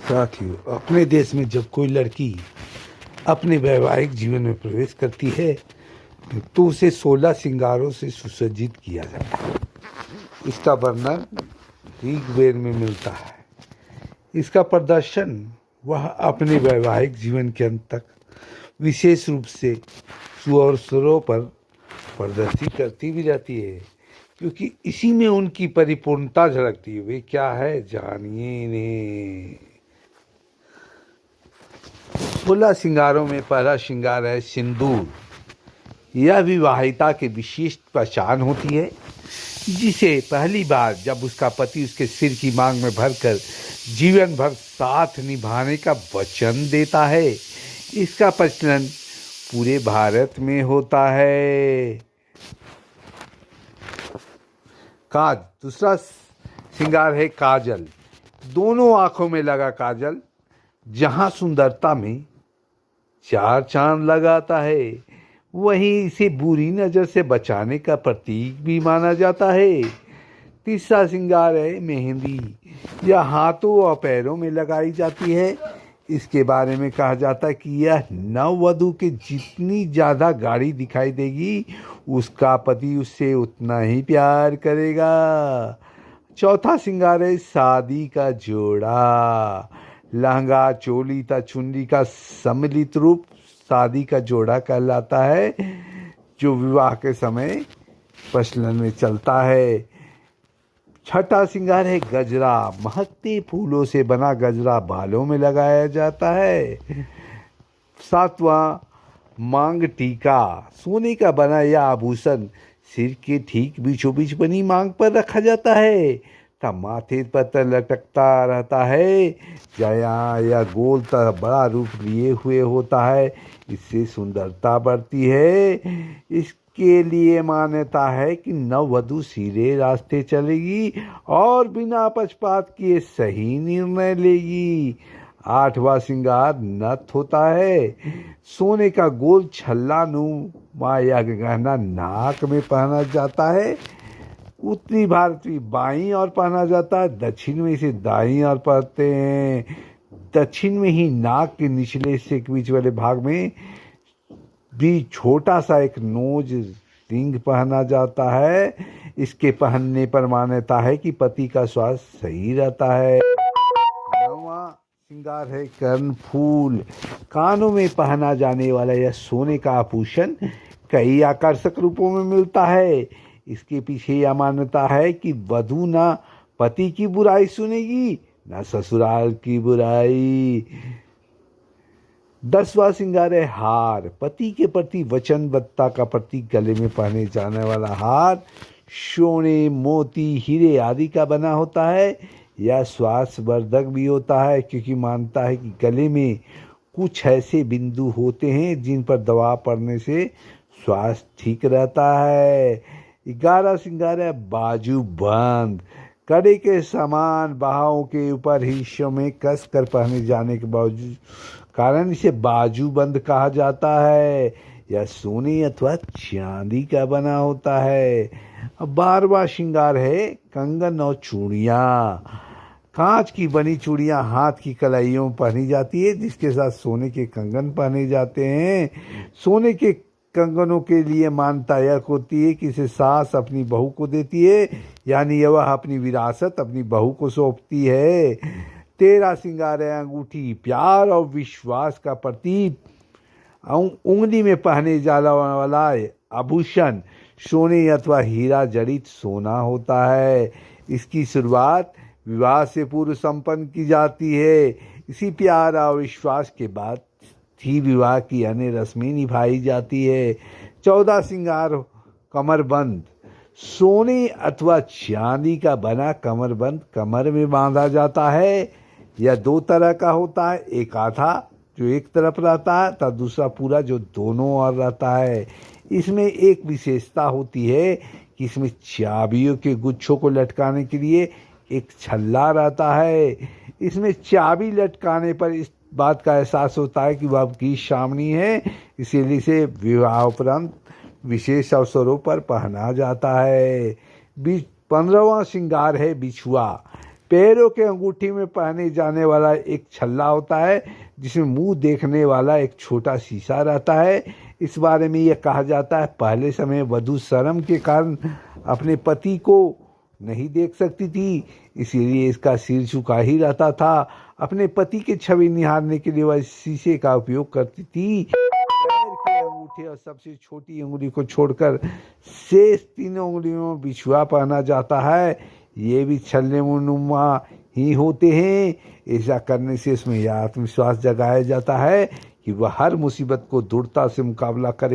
साथियों, अपने देश में जब कोई लड़की अपने वैवाहिक जीवन में प्रवेश करती है तो उसे 16 श्रृंगारों से सुसज्जित किया जाता है। इसका वर्णन ऋग्वेद में मिलता है। इसका प्रदर्शन वह अपने वैवाहिक जीवन के अंत तक विशेष रूप से सुअवसरों पर प्रदर्शित करती भी रहती है, क्योंकि इसी में उनकी परिपूर्णता झलकती है। वे क्या है, जानिए इन्हें। 16 श्रृंगारों में पहला श्रृंगार है सिंदूर। यह विवाहिता की विशेष पहचान होती है, जिसे पहली बार जब उसका पति उसके सिर की मांग में भरकर जीवन भर साथ निभाने का वचन देता है। इसका प्रचलन पूरे भारत में होता है। दूसरा श्रृंगार है काजल। दोनों आंखों में लगा काजल जहां सुंदरता में 4 चांद लगाता है, वहीं इसे बुरी नजर से बचाने का प्रतीक भी माना जाता है। तीसरा श्रृंगार है मेहंदी। यह हाथों और पैरों में लगाई जाती है। इसके बारे में कहा जाता है कि यह नववधू के जितनी ज़्यादा गाढ़ी दिखाई देगी, उसका पति उससे उतना ही प्यार करेगा। चौथा श्रृंगार है शादी का जोड़ा। लहंगा, चोली तथा चुन्नी का सम्मिलित रूप शादी का जोड़ा कहलाता है, जो विवाह के समय प्रचलन में चलता है। छठा श्रृंगार है गजरा। महकते फूलों से बना गजरा बालों में लगाया जाता है। सातवां मांग टीका। सोने का बना यह आभूषण सिर के ठीक बीचों बीच बनी मांग पर रखा जाता है तब माथे पर लटकता रहता है। या गोल तथा बड़ा रूप लिए हुए होता है। इससे सुंदरता बढ़ती है। इसके लिए मान्यता है कि नववधू सीधे रास्ते चलेगी और बिना पक्षपात किए सही निर्णय लेगी। 8वां श्रृंगार नथ होता है। सोने का गोल छल्ला नुमा या गहना नाक में पहना जाता है। उत्तरी भारत में बाईं ओर पहना जाता है, दक्षिण में इसे दाईं ओर पहनते हैं। दक्षिण में ही नाक के निचले हिस्से के बीच वाले भाग में भी छोटा सा एक नोज रिंग पहना जाता है। इसके पहनने पर मान्यता है कि पति का स्वास्थ्य सही रहता है। 9वां श्रृंगार है कर्णफूल। कानों में पहना जाने वाला यह सोने का आभूषण कई आकर्षक रूपों में मिलता है। इसके पीछे यह मान्यता है कि वधू ना पति की बुराई सुनेगी, ना ससुराल की बुराई। 10वां श्रृंगार है हार। पति के प्रति वचनबद्धता का प्रतीक गले में पहने जाने वाला हार सोने, मोती, हीरे आदि का बना होता है। यह स्वास्थ्यवर्धक भी होता है, क्योंकि मानता है कि गले में कुछ ऐसे बिंदु होते हैं जिन पर दबाव पड़ने से स्वास्थ्य ठीक रहता है। 11 श्रृंगार है बाजूबंद। कड़े के समान बाहों के ऊपर हिस्सों में कस कर पहने जाने के बावजूद कारण इसे बाजूबंद कहा जाता है। यह सोने अथवा चांदी का बना होता है। 12वां श्रृंगार है कंगन और चूड़ियाँ। कांच की बनी चूड़ियाँ हाथ की कलाइयों में पहनी जाती है, जिसके साथ सोने के कंगन पहने जाते हैं। सोने के कंगनों के लिए मान्यता यह होती है कि इसे सास अपनी बहू को देती है, यानी वह अपनी विरासत अपनी बहू को सौंपती है। 13 श्रृंगार है अंगूठी। प्यार और विश्वास का प्रतीक। उंगली में पहने जाने वाला आभूषण सोने अथवा हीरा जड़ित सोना होता है। इसकी शुरुआत विवाह से पूर्व संपन्न की जाती है। इसी प्यार और विश्वास के बाद ही विवाह की अन्य रस्में निभाई जाती है। 14 श्रृंगार कमरबंद। सोने अथवा चांदी का बना कमरबंद कमर में बांधा जाता है। यह 2 तरह का होता है, एक आधा जो एक तरफ रहता है तथा दूसरा पूरा जो दोनों ओर रहता है। इसमें एक विशेषता होती है कि इसमें चाबियों के गुच्छों को लटकाने के लिए एक छल्ला रहता है। इसमें चाबी लटकाने पर इस बात का एहसास होता है कि वह आपकी सामनी है, इसीलिए इसे विवाह उपरांत विशेष अवसरों पर पहना जाता है। 15वां श्रृंगार है बिछुआ। पैरों के अंगूठी में पहने जाने वाला एक छल्ला होता है जिसमें मुंह देखने वाला एक छोटा शीशा रहता है। इस बारे में यह कहा जाता है पहले समय वधू शर्म के कारण अपने पति को नहीं देख सकती थी, इसीलिए इसका सिर झुका ही रहता था। अपने पति की छवि निहारने के लिए वह शीशे का उपयोग करती थी। पैर के अंगूठे और सबसे छोटी उंगली को छोड़कर शेष तीनों उंगलियों में बिछुआ पहना जाता है। ये भी छल्ले नुमा ही होते हैं। ऐसा करने से इसमें यह आत्मविश्वास जगाया जाता है कि वह हर मुसीबत को दृढ़ता से मुकाबला करे।